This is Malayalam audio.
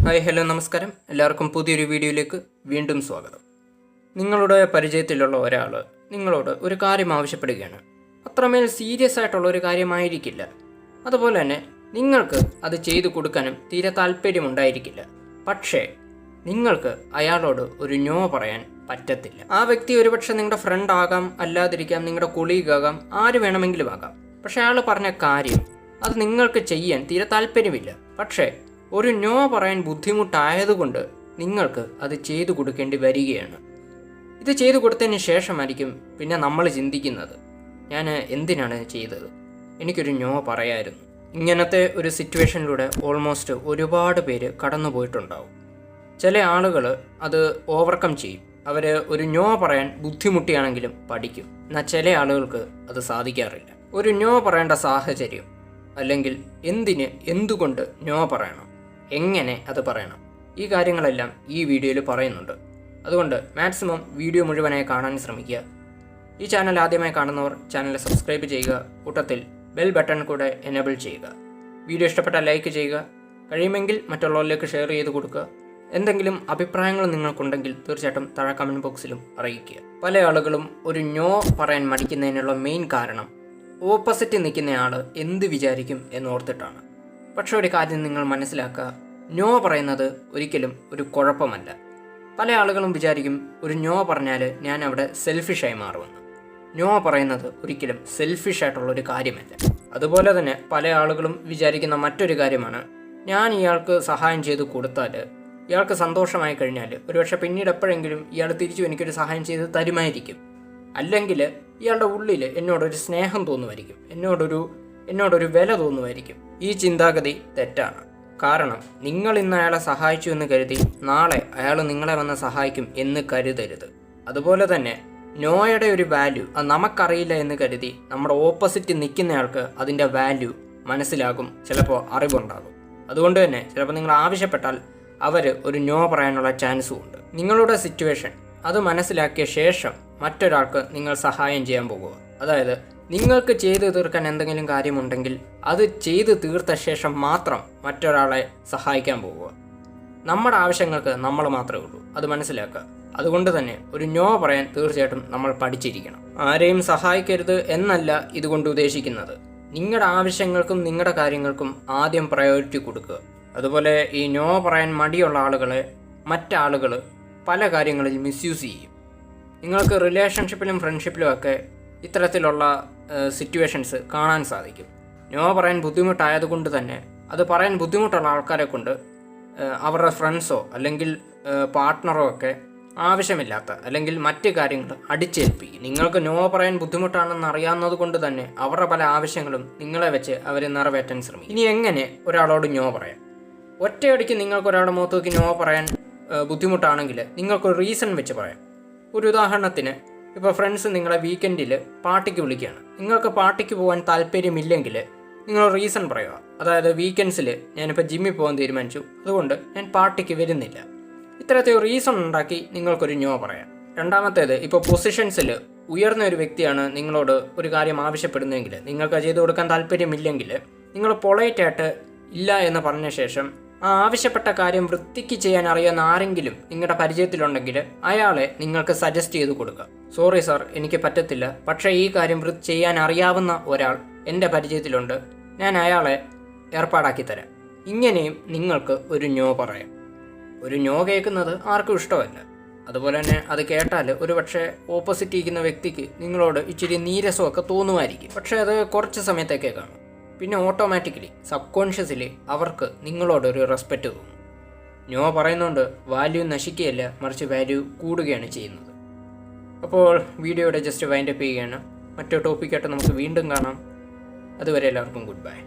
ഹായ് ഹലോ നമസ്കാരം. എല്ലാവർക്കും പുതിയൊരു വീഡിയോയിലേക്ക് വീണ്ടും സ്വാഗതം. നിങ്ങളുടെ പരിചയത്തിലുള്ള ഒരാൾ നിങ്ങളോട് ഒരു കാര്യം ആവശ്യപ്പെടുകയാണ്. അത്രമേൽ സീരിയസ് ആയിട്ടുള്ള ഒരു കാര്യമായിരിക്കില്ല. അതുപോലെ തന്നെ നിങ്ങൾക്ക് അത് ചെയ്തു കൊടുക്കാനും തീരെ താല്പര്യമുണ്ടായിരിക്കില്ല. പക്ഷേ നിങ്ങൾക്ക് അയാളോട് ഒരു നോ പറയാൻ പറ്റത്തില്ല. ആ വ്യക്തി ഒരുപക്ഷെ നിങ്ങളുടെ ഫ്രണ്ട് ആകാം, അല്ലാതിരിക്കാം, നിങ്ങളുടെ കൊളീഗ് ആകാം, ആര് വേണമെങ്കിലും ആകാം. പക്ഷേ അയാൾ പറഞ്ഞ കാര്യം അത് നിങ്ങൾക്ക് ചെയ്യാൻ തീരെ താല്പര്യമില്ല. പക്ഷേ ഒരു നോ പറയാൻ ബുദ്ധിമുട്ടായതുകൊണ്ട് നിങ്ങൾക്ക് അത് ചെയ്തു കൊടുക്കേണ്ടി വരികയാണ്. ഇത് ചെയ്തു കൊടുത്തതിന് ശേഷമായിരിക്കും പിന്നെ നമ്മൾ ചിന്തിക്കുന്നത്, ഞാൻ എന്തിനാണ് ചെയ്തത്, എനിക്കൊരു നോ പറയായിരുന്നു. ഇങ്ങനത്തെ ഒരു സിറ്റുവേഷനിലൂടെ ഓൾമോസ്റ്റ് ഒരുപാട് പേര് കടന്നു പോയിട്ടുണ്ടാവും. ചില ആളുകൾ അത് ഓവർകം ചെയ്യും. അവർ ഒരു നോ പറയാൻ ബുദ്ധിമുട്ടിയാണെങ്കിലും പഠിക്കും. എന്നാൽ ചില ആളുകൾക്ക് അത് സാധിക്കാറില്ല. ഒരു നോ പറയേണ്ട സാഹചര്യം, അല്ലെങ്കിൽ എന്തുകൊണ്ട് നോ പറയണം, എങ്ങനെ അത് പറയണം, ഈ കാര്യങ്ങളെല്ലാം ഈ വീഡിയോയിൽ പറയുന്നുണ്ട്. അതുകൊണ്ട് മാക്സിമം വീഡിയോ മുഴുവനായി കാണാൻ ശ്രമിക്കുക. ഈ ചാനൽ ആദ്യമായി കാണുന്നവർ ചാനൽ സബ്സ്ക്രൈബ് ചെയ്യുക, കൂട്ടത്തിൽ ബെൽ ബട്ടൺ കൂടെ എനേബിൾ ചെയ്യുക. വീഡിയോ ഇഷ്ടപ്പെട്ടാൽ ലൈക്ക് ചെയ്യുക, കഴിയുമെങ്കിൽ മറ്റുള്ളവരിലേക്ക് ഷെയർ ചെയ്ത് കൊടുക്കുക. എന്തെങ്കിലും അഭിപ്രായങ്ങൾ നിങ്ങൾക്കുണ്ടെങ്കിൽ തീർച്ചയായിട്ടും താഴെ കമൻറ്റ് ബോക്സിലും അറിയിക്കുക. പല ആളുകളും ഒരു നോ പറയാൻ മടിക്കുന്നതിനുള്ള മെയിൻ കാരണം ഓപ്പോസിറ്റ് നിൽക്കുന്നയാൾ എന്ത് വിചാരിക്കും എന്നോർത്തിട്ടാണ്. പക്ഷേ ഒരു കാര്യം നിങ്ങൾ മനസ്സിലാക്കുക, നോ പറയുന്നത് ഒരിക്കലും ഒരു കുഴപ്പമല്ല. പല ആളുകളും വിചാരിക്കും ഒരു നോ പറഞ്ഞാൽ ഞാൻ അവിടെ സെൽഫിഷായി മാറുമെന്ന്. നോ പറയുന്നത് ഒരിക്കലും സെൽഫിഷായിട്ടുള്ളൊരു കാര്യമല്ല. അതുപോലെ തന്നെ പല ആളുകളും വിചാരിക്കുന്ന മറ്റൊരു കാര്യമാണ്, ഞാൻ ഇയാൾക്ക് സഹായം ചെയ്ത് കൊടുത്താൽ ഇയാൾക്ക് സന്തോഷമായി കഴിഞ്ഞാൽ ഒരുപക്ഷെ പിന്നീട് എപ്പോഴെങ്കിലും ഇയാൾ തിരിച്ചു എനിക്കൊരു സഹായം ചെയ്ത് തരുമായിരിക്കും, അല്ലെങ്കിൽ ഇയാളുടെ ഉള്ളിൽ എന്നോടൊരു സ്നേഹം തോന്നുമായിരിക്കും, എന്നോടൊരു വില തോന്നുമായിരിക്കും. ഈ ചിന്താഗതി തെറ്റാണ്. കാരണം നിങ്ങൾ ഇന്ന് അയാളെ സഹായിച്ചു എന്ന് കരുതി നാളെ അയാൾ നിങ്ങളെ വന്ന് സഹായിക്കും എന്ന് കരുതരുത്. അതുപോലെ തന്നെ നോയുടെ ഒരു വാല്യൂ അത് നമുക്കറിയില്ല എന്ന് കരുതി നമ്മുടെ ഓപ്പോസിറ്റ് നിൽക്കുന്നയാൾക്ക് അതിൻ്റെ വാല്യൂ മനസ്സിലാകും, ചിലപ്പോൾ അറിവുണ്ടാകും. അതുകൊണ്ട് തന്നെ ചിലപ്പോൾ നിങ്ങൾ ആവശ്യപ്പെട്ടാൽ അവർ ഒരു നോ പറയാനുള്ള ചാൻസും ഉണ്ട്. നിങ്ങളുടെ സിറ്റുവേഷൻ അത് മനസ്സിലാക്കിയ ശേഷം മറ്റൊരാൾക്ക് നിങ്ങൾ സഹായം ചെയ്യാൻ പോകുക. അതായത് നിങ്ങൾക്ക് ചെയ്തു തീർക്കാൻ എന്തെങ്കിലും കാര്യമുണ്ടെങ്കിൽ അത് ചെയ്തു തീർത്ത ശേഷം മാത്രം മറ്റൊരാളെ സഹായിക്കാൻ പോകുക. നമ്മുടെ ആവശ്യങ്ങൾക്ക് നമ്മൾ മാത്രമേ ഉള്ളൂ, അത് മനസ്സിലാക്കുക. അതുകൊണ്ട് തന്നെ ഒരു നോ പറയാൻ തീർച്ചയായിട്ടും നമ്മൾ പഠിച്ചിരിക്കണം. ആരെയും സഹായിക്കരുത് എന്നല്ല ഇതുകൊണ്ട് ഉദ്ദേശിക്കുന്നത്. നിങ്ങളുടെ ആവശ്യങ്ങൾക്കും നിങ്ങളുടെ കാര്യങ്ങൾക്കും ആദ്യം പ്രയോറിറ്റി കൊടുക്കുക. അതുപോലെ ഈ നോ പറയാൻ മടിയുള്ള ആളുകളെ മറ്റാളുകൾ പല കാര്യങ്ങളിൽ മിസ്യൂസ് ചെയ്യും. നിങ്ങൾക്ക് റിലേഷൻഷിപ്പിലും ഫ്രണ്ട്ഷിപ്പിലും ഒക്കെ ഇത്തരത്തിലുള്ള സിറ്റുവേഷൻസ് കാണാൻ സാധിക്കും. നോ പറയാൻ ബുദ്ധിമുട്ടായതുകൊണ്ട് തന്നെ അത് പറയാൻ ബുദ്ധിമുട്ടുള്ള ആൾക്കാരെ കൊണ്ട് അവരുടെ ഫ്രണ്ട്സോ അല്ലെങ്കിൽ പാർട്ട്ണറോ ഒക്കെ ആവശ്യമില്ലാത്ത അല്ലെങ്കിൽ മറ്റ് കാര്യങ്ങൾ അടിച്ചേൽപ്പിക്കും. നിങ്ങൾക്ക് നോ പറയാൻ ബുദ്ധിമുട്ടാണെന്ന് അറിയാവുന്നത് കൊണ്ട് തന്നെ അവരുടെ പല ആവശ്യങ്ങളും നിങ്ങളെ വെച്ച് അവർ നിറവേറ്റാൻ ശ്രമിക്കും. ഇനി എങ്ങനെ ഒരാളോട് നോ പറയാം? ഒറ്റയടിക്ക് നിങ്ങൾക്ക് ഒരാളുടെ മുഖത്ത് നോക്കി നോ പറയാൻ ബുദ്ധിമുട്ടാണെങ്കിൽ നിങ്ങൾക്കൊരു റീസൺ വെച്ച് പറയാം. ഒരു ഉദാഹരണത്തിന്, ഇപ്പോൾ ഫ്രണ്ട്സ് നിങ്ങളെ വീക്കെൻഡിൽ പാർട്ടിക്ക് വിളിക്കുകയാണ്. നിങ്ങൾക്ക് പാർട്ടിക്ക് പോകാൻ താല്പര്യമില്ലെങ്കിൽ നിങ്ങൾ റീസൺ പറയുക. അതായത് വീക്കെൻഡ്സിൽ ഞാനിപ്പോൾ ജിമ്മിൽ പോകാൻ തീരുമാനിച്ചു, അതുകൊണ്ട് ഞാൻ പാർട്ടിക്ക് വരുന്നില്ല. ഇത്തരത്തിൽ റീസൺ ഉണ്ടാക്കി നിങ്ങൾക്കൊരു നോ പറയാം. രണ്ടാമത്തേത്, ഇപ്പോൾ പൊസിഷൻസിൽ ഉയർന്ന ഒരു വ്യക്തിയാണ് നിങ്ങളോട് ഒരു കാര്യം ആവശ്യപ്പെടുന്നതെങ്കിൽ, നിങ്ങൾക്ക് ചെയ്തു കൊടുക്കാൻ താല്പര്യമില്ലെങ്കിൽ നിങ്ങൾ പൊളൈറ്റായിട്ട് ഇല്ല എന്ന് പറഞ്ഞ ശേഷം ആ ആവശ്യപ്പെട്ട കാര്യം വൃത്തിക്ക് ചെയ്യാൻ അറിയാവുന്ന ആരെങ്കിലും നിങ്ങളുടെ പരിചയത്തിലുണ്ടെങ്കിൽ അയാളെ നിങ്ങൾക്ക് സജസ്റ്റ് ചെയ്ത് കൊടുക്കുക. സോറി സാർ, എനിക്ക് പറ്റത്തില്ല, പക്ഷേ ഈ കാര്യം ചെയ്യാൻ അറിയാവുന്ന ഒരാൾ എൻ്റെ പരിചയത്തിലുണ്ട്, ഞാൻ അയാളെ ഏർപ്പാടാക്കി തരാം. ഇങ്ങനെയും നിങ്ങൾക്ക് ഒരു നോ പറയാം. ഒരു നോ കേൾക്കുന്നത് ആർക്കും ഇഷ്ടമല്ല. അതുപോലെ തന്നെ അത് കേട്ടാൽ ഒരുപക്ഷെ ഓപ്പോസിറ്റ് ഇരിക്കുന്ന വ്യക്തിക്ക് നിങ്ങളോട് ഇച്ചിരി നീരസമൊക്കെ തോന്നുമായിരിക്കും. പക്ഷേ അത് കുറച്ച് സമയത്തേക്കേ കാണും. പിന്നെ ഓട്ടോമാറ്റിക്കലി സബ് കോൺഷ്യസ്ലി അവർക്ക് നിങ്ങളോടൊരു റെസ്പെക്റ്റ് തോന്നും. നോ പറയുന്നതുകൊണ്ട് വാല്യൂ നശിക്കുകയല്ല, മറിച്ച് വാല്യൂ കൂടുകയാണ് ചെയ്യുന്നത്. അപ്പോൾ വീഡിയോയുടെ ജസ്റ്റ് വൈൻഡപ്പ് ചെയ്യുകയാണ്. മറ്റൊരു ടോപ്പിക്കായിട്ട് നമുക്ക് വീണ്ടും കാണാം. അതുവരെ എല്ലാവർക്കും ഗുഡ് ബൈ.